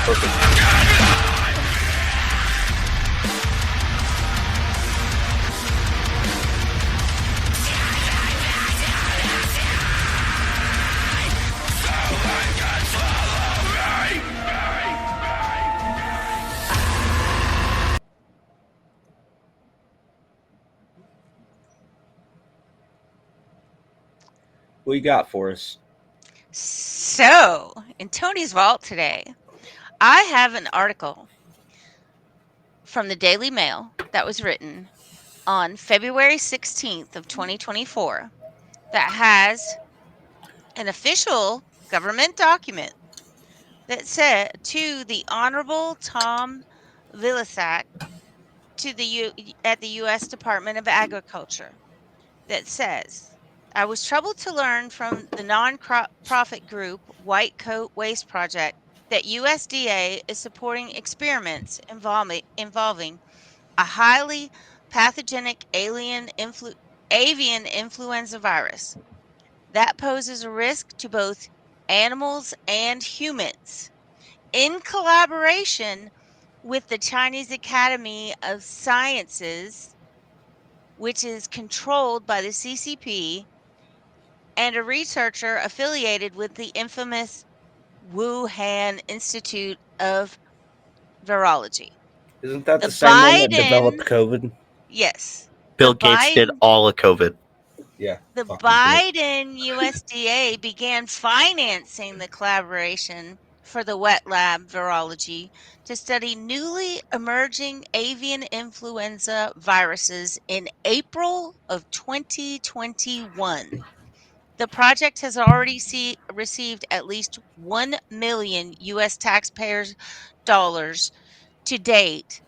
Perfect. What you got for us? So, in Tony's vault today, I have an article from the Daily Mail that was written on February 16th of 2024 that has an official government document that said to the Honorable Tom Vilsack to the at the U.S. Department of Agriculture that says, I was troubled to learn from the non-profit group White Coat Waste Project that USDA is supporting experiments involving a highly pathogenic avian influenza virus that poses a risk to both animals and humans. In collaboration with the Chinese Academy of Sciences, which is controlled by the CCP, and a researcher affiliated with the infamous Wuhan Institute of Virology. Isn't that The the same one that Biden, developed COVID? yes, the Bill Gates did Biden, all of COVID. Yeah. the Fucking dick. Biden USDA began financing the collaboration for the wet lab virology to study newly emerging avian influenza viruses in April of 2021. The project has already received at least 1 million US taxpayers dollars to date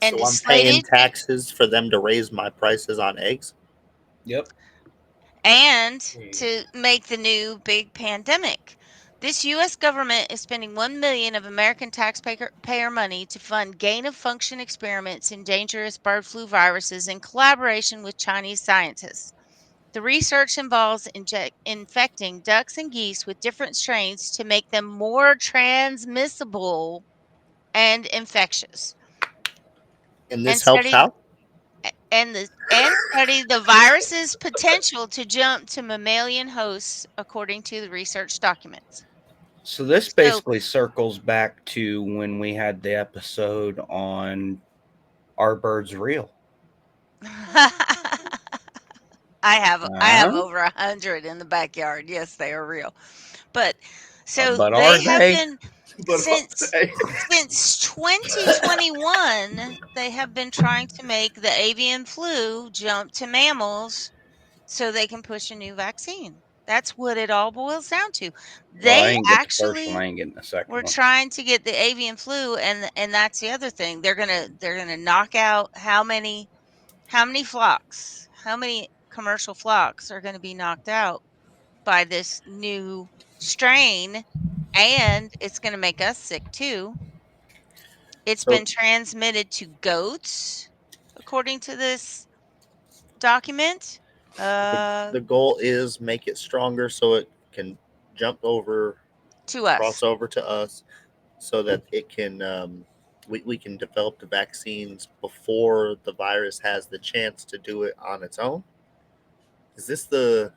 and So is I'm paying slated taxes for them to raise my prices on eggs. Yep. and to make the new big pandemic. This US government is spending 1 million of American taxpayer money to fund gain of function experiments in dangerous bird flu viruses in collaboration with Chinese scientists. The research involves infecting ducks and geese with different strains to make them more transmissible and infectious, And and this helps study how? and study the virus's potential to jump to mammalian hosts, according to the research documents. So this So, basically circles back to when we had the episode on Are Birds Real? I have Uh, over 100 in the backyard. Yes, they are real. But so but they are have they? been since since 2021, they have been trying to make the avian flu jump to mammals so they can push a new vaccine. That's what it all boils down to. Well, I They ain't get the first one. actually I ain't getting the second were one. trying to get the avian flu, and that's the other thing. They're gonna knock out how many flocks, how many commercial flocks are gonna be knocked out by this new strain, and it's gonna make us sick too. It's So been transmitted to goats, according to this document. the Uh, the goal is make it stronger so it can jump over, to cross us. over to us, so that it can we can develop the vaccines before the virus has the chance to do it on its own. Is this the?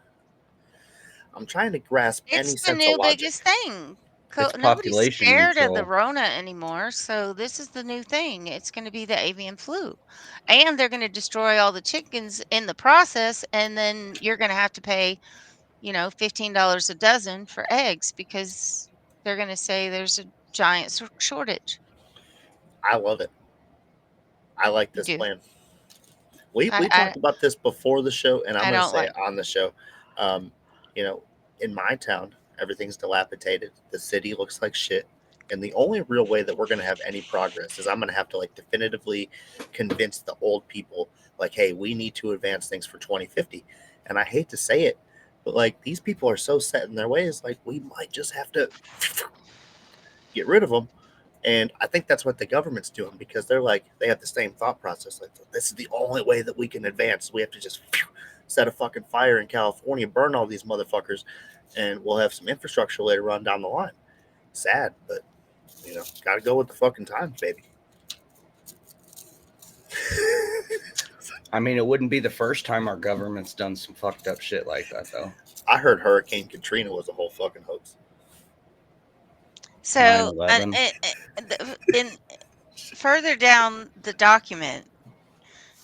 I'm trying to grasp any It's the sense of new logic. biggest thing. It's Nobody's population scared of the control. Rona anymore, so this is the new thing. It's going to be the avian flu. And they're going to destroy all the chickens in the process, and then you're going to have to pay, $15 a dozen for eggs because they're going to say there's a giant shortage. I love it. I like You this do. plan. We I talked about this before the show, and I'm I going to don't say like. it on the show. Um, you know, in my town, everything's dilapidated. The city looks like shit. And the only real way that we're going to have any progress is I'm going to have to like definitively convince the old people, like, hey, we need to advance things for 2050. And I hate to say it, but like these people are so set in their ways, like we might just have to get rid of them. And I think that's what the government's doing because they're like, they have the same thought process. Like, this is the only way that we can advance. We have to just set a fucking fire in California, burn all these motherfuckers, and we'll have some infrastructure later on down the line. sad, but gotta go with the fucking times, baby. I mean, it wouldn't be the first time our government's done some fucked up shit like that, though. I heard Hurricane Katrina was a whole fucking hoax. So, 9/11. in further down the document,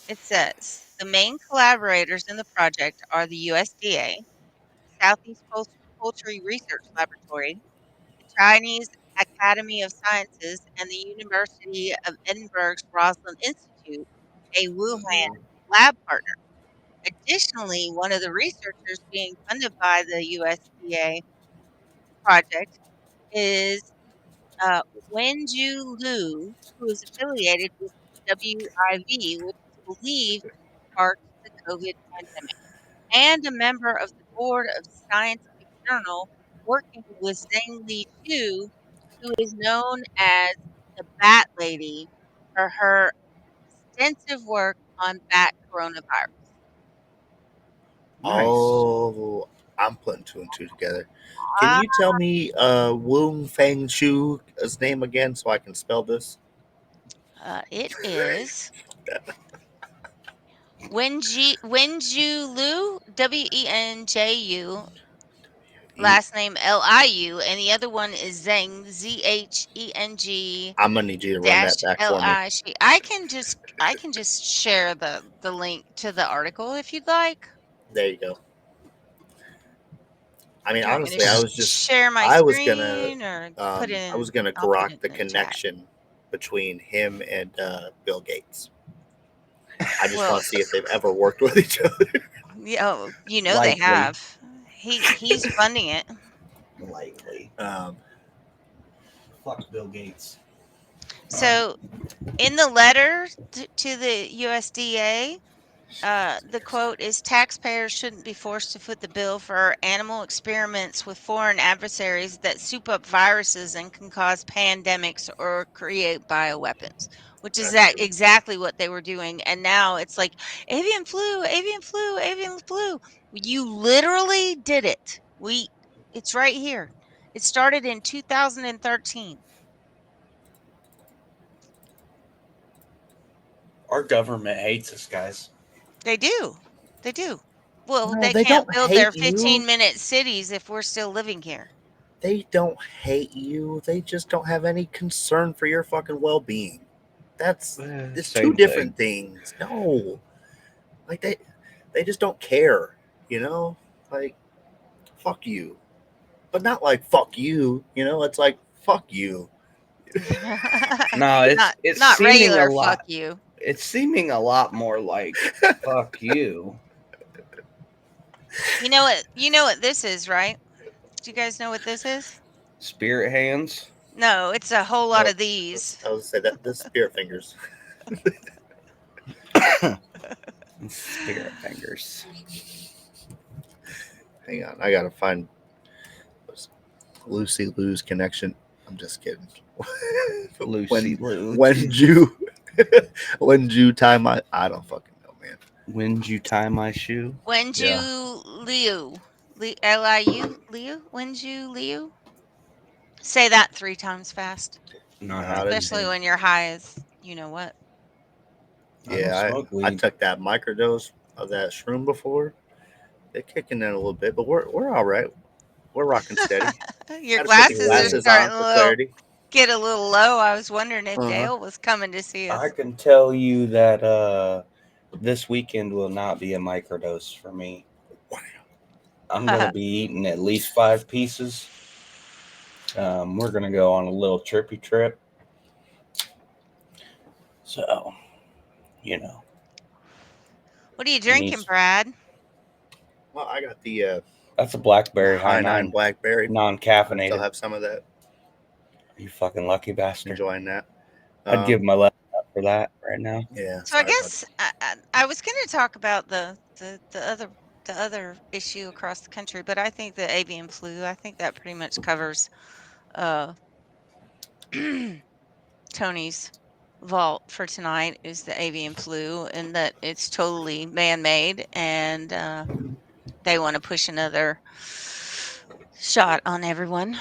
it says the main collaborators in the project are the USDA, Southeast Poultry Research Laboratory, the Chinese Academy of Sciences, and the University of Edinburgh's Roslin Institute, a Wuhan Mm-hmm. lab partner. Additionally, one of the researchers being funded by the USDA project is uh, Wenju Liu, who is affiliated with WIV, which is believed to spark the COVID pandemic, and a member of the board of Scientific Journal working with Zhang Li Shu, who is known as the Bat Lady for her extensive work on bat coronavirus. Nice. Oh, I'm putting two and two together. Can Ah, you tell me Wong Feng Shu's name again so I can spell this? it is Wenju Liu, Wenju, last name Liu, and the other one is Zheng, Zheng I'm gonna need you to run that dash back for me. Li. I can just share the link to the article if you'd like. There you go. I mean, Do you want me to honestly, share my I was gonna, screen or put it I was in? gonna I'll put grok it the in the chat. connection between him and Bill Gates. I just Well, want to see if they've ever worked with each other. yeah, you know they Likely. have. He's funding it. Likely. Um, Fuck Bill Gates. So in the letter to the USDA, the quote is taxpayers shouldn't be forced to foot the bill for animal experiments with foreign adversaries that soup up viruses and can cause pandemics or create bioweapons, which is that's that true. exactly what they were doing. And now it's like avian flu, avian flu, avian flu. You literally did it. It's right here. It started in 2013. Our government hates us, guys. They do. They do. Well, No, they they can't don't build their hate you. 15-minute cities if we're still living here. They don't hate you. They just don't have any concern for your fucking well being. That's it's two Same thing. different things. No, like they just don't care. You know, like fuck you, but not like fuck you. It's like fuck you. No, it's Not seeming a regular fuck lot. you. It's seeming a lot more like fuck you. You know what this is, right? Do you guys know what this is? Spirit hands. No, it's a whole lot No, of these. I was say that the spirit fingers. Spirit fingers. Hang on, I gotta find Lucy Lou's connection. I'm just kidding. Lucy Lou. When you when you time I don't fucking know, man. When you tie my shoe? Yeah. Wenju Liu. Liu? Liu? Wenju Liu? Say that 3 times fast, Not a especially chance. when you're high as you know what. I don't Yeah, smoke I weed. took that microdose of that shroom before. They're kicking in a little bit, but we're all right. We're rocking steady. Your Got to put the glasses are glasses on starting for clarity. get a little low. I was wondering if Uh-huh. Dale was coming to see I us. can tell you that this weekend will not be a microdose for me. I'm gonna be eating at least 5 pieces. We're gonna go on a little trippy trip. So, you know, What are you me. drinking, Brad? Well, I got the That's a blackberry high high nine nine, blackberry. I still non-caffeinated. have some of that. You fucking lucky bastard. Enjoying that. I'd give my left up for that right now. Yeah. So I Sorry about guess I was going to talk about the other issue across the country, but I think the avian flu. I think that pretty much covers uh, Tony's vault for tonight is the avian flu, and that it's totally man-made, and they want to push another shot on everyone